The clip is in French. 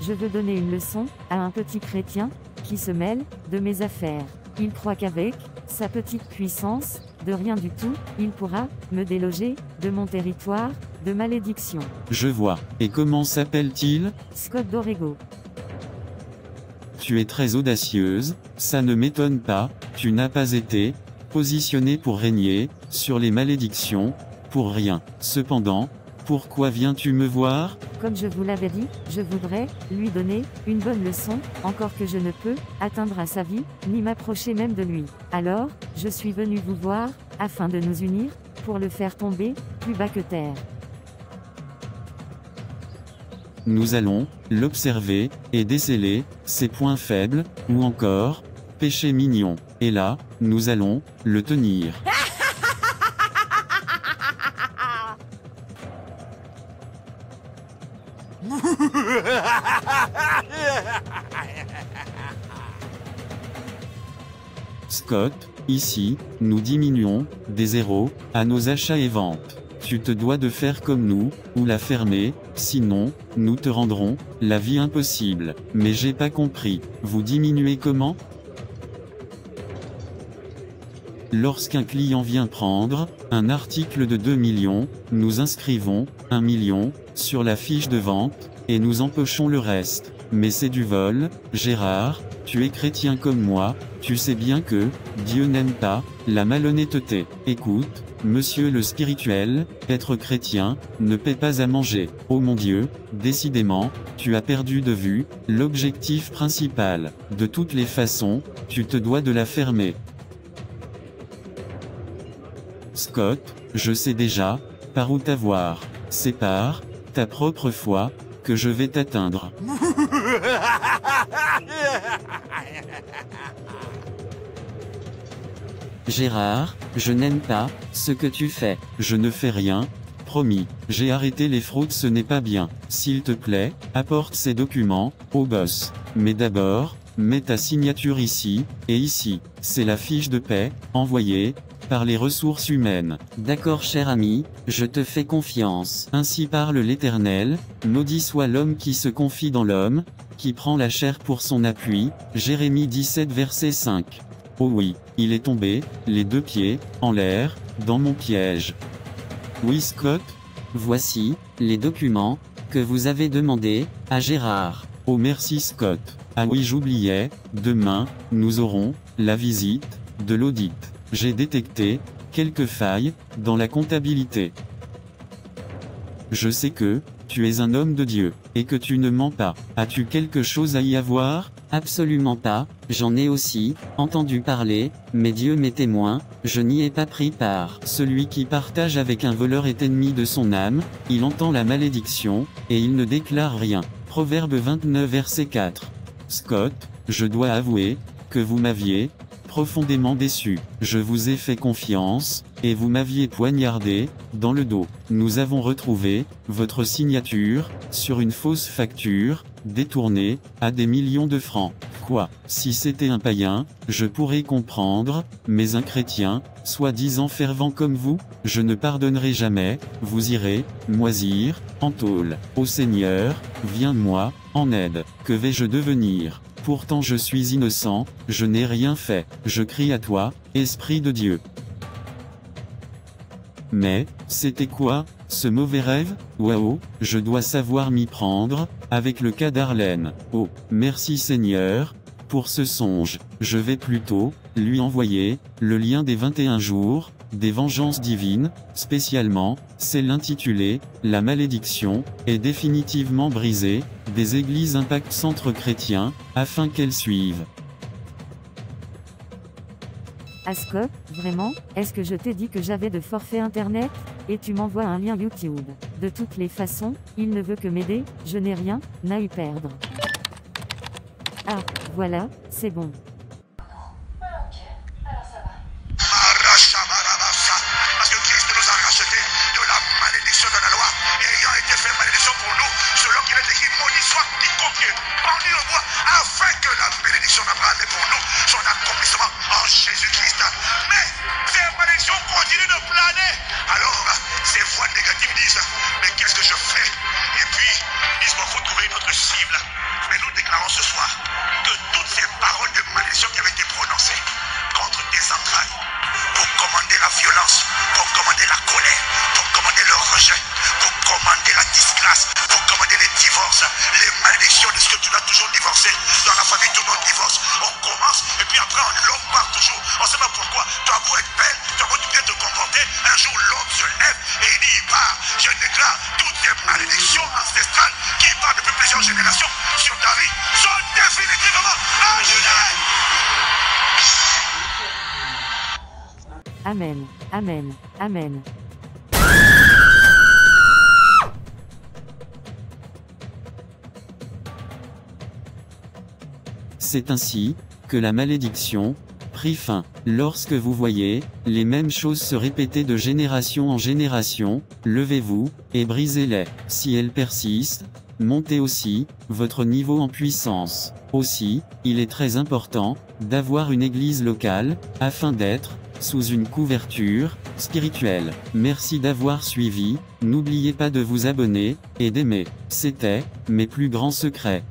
Je veux donner une leçon à un petit chrétien qui se mêle de mes affaires. Il croit qu'avec sa petite puissance, de rien du tout, il pourra me déloger de mon territoire de malédiction. Je vois. Et comment s'appelle-t-il? Scott Dorego. Tu es très audacieuse, ça ne m'étonne pas, tu n'as pas été positionnée pour régner sur les malédictions, pour rien. Cependant, pourquoi viens-tu me voir? Comme je vous l'avais dit, je voudrais lui donner une bonne leçon, encore que je ne peux atteindre à sa vie, ni m'approcher même de lui. Alors, je suis venu vous voir, afin de nous unir, pour le faire tomber plus bas que terre. Nous allons l'observer et déceler ses points faibles, ou encore péché mignon. Et là, nous allons le tenir. Scott, ici, nous diminuons des zéros à nos achats et ventes. Tu te dois de faire comme nous, ou la fermer, sinon, nous te rendrons la vie impossible. Mais j'ai pas compris, vous diminuez comment? Lorsqu'un client vient prendre un article de 2 millions, nous inscrivons 1 million sur la fiche de vente, et nous empochons le reste. Mais c'est du vol, Gérard, tu es chrétien comme moi, tu sais bien que Dieu n'aime pas la malhonnêteté. Écoute, monsieur le spirituel, être chrétien ne paie pas à manger. Oh mon Dieu, décidément, tu as perdu de vue l'objectif principal. De toutes les façons, tu te dois de la fermer. Scott, je sais déjà par où t'avoir. C'est par ta propre foi que je vais t'atteindre. Gérard, je n'aime pas ce que tu fais. Je ne fais rien, promis. J'ai arrêté les fraudes, ce n'est pas bien. S'il te plaît, apporte ces documents au boss. Mais d'abord, mets ta signature ici et ici. C'est la fiche de paie envoyée par les ressources humaines. D'accord cher ami, je te fais confiance. Ainsi parle l'Éternel, maudit soit l'homme qui se confie dans l'homme, qui prend la chair pour son appui. Jérémie 17 verset 5. Oh oui, il est tombé, les deux pieds, en l'air, dans mon piège. Oui Scott, voici les documents que vous avez demandés à Gérard. Oh merci Scott. Ah oui j'oubliais, demain, nous aurons la visite de l'audit. J'ai détecté quelques failles dans la comptabilité. Je sais que tu es un homme de Dieu, et que tu ne mens pas. As-tu quelque chose à y avoir? Absolument pas, j'en ai aussi entendu parler, mais Dieu m'est témoin, je n'y ai pas pris part. Celui qui partage avec un voleur est ennemi de son âme, il entend la malédiction, et il ne déclare rien. Proverbe 29 verset 4. Scott, je dois avouer que vous m'aviez profondément déçu. Je vous ai fait confiance, et vous m'aviez poignardé dans le dos. Nous avons retrouvé votre signature sur une fausse facture, détournée à des millions de francs. Quoi? Si c'était un païen, je pourrais comprendre, mais un chrétien, soi-disant fervent comme vous, je ne pardonnerai jamais. Vous irez moisir en tôle. Ô Seigneur, viens-moi en aide. Que vais-je devenir? Pourtant je suis innocent, je n'ai rien fait. Je crie à toi, Esprit de Dieu. Mais, c'était quoi, ce mauvais rêve? Waouh, je dois savoir m'y prendre, avec le cas d'Arlène. Oh, merci Seigneur, pour ce songe. Je vais plutôt lui envoyer le lien des 21 jours, des vengeances divines, spécialement, celle intitulée « La malédiction est définitivement brisée » des églises Impact Centre Chrétien, afin qu'elles suivent. Ascop, vraiment, est-ce que je t'ai dit que j'avais de forfait internet? Et tu m'envoies un lien YouTube. De toutes les façons, il ne veut que m'aider, je n'ai rien à y perdre. Ah, voilà, c'est bon. Parce que Christ nous a rachetés de la malédiction de la loi, et ayant été fait malédiction pour nous, selon qu'il est écrit, maudit soit quiconque pendu au bois, afin que la bénédiction d'Abraham ait pour nous son accomplissement en Jésus-Christ. Mais ces malédictions continuent de planer. Alors, ces voix négatives disent, mais qu'est-ce que je fais? Et puis, il faut trouver une autre cible. la famille, tout le monde divorce. On commence, et puis après, l'homme part toujours. On ne sait pas pourquoi. Tu as beau être belle, tu as beau bien te comporter. Un jour, l'homme se lève et il dit, il part. Je déclare toutes les malédictions ancestrales qui partent depuis plusieurs générations sur ta vie sont définitivement annulées. Amen, amen, amen. C'est ainsi que la malédiction prit fin. Lorsque vous voyez les mêmes choses se répéter de génération en génération, levez-vous et brisez-les. Si elles persistent, montez aussi votre niveau en puissance. Aussi, il est très important d'avoir une église locale afin d'être sous une couverture spirituelle. Merci d'avoir suivi, n'oubliez pas de vous abonner et d'aimer. C'était mes plus grands secrets.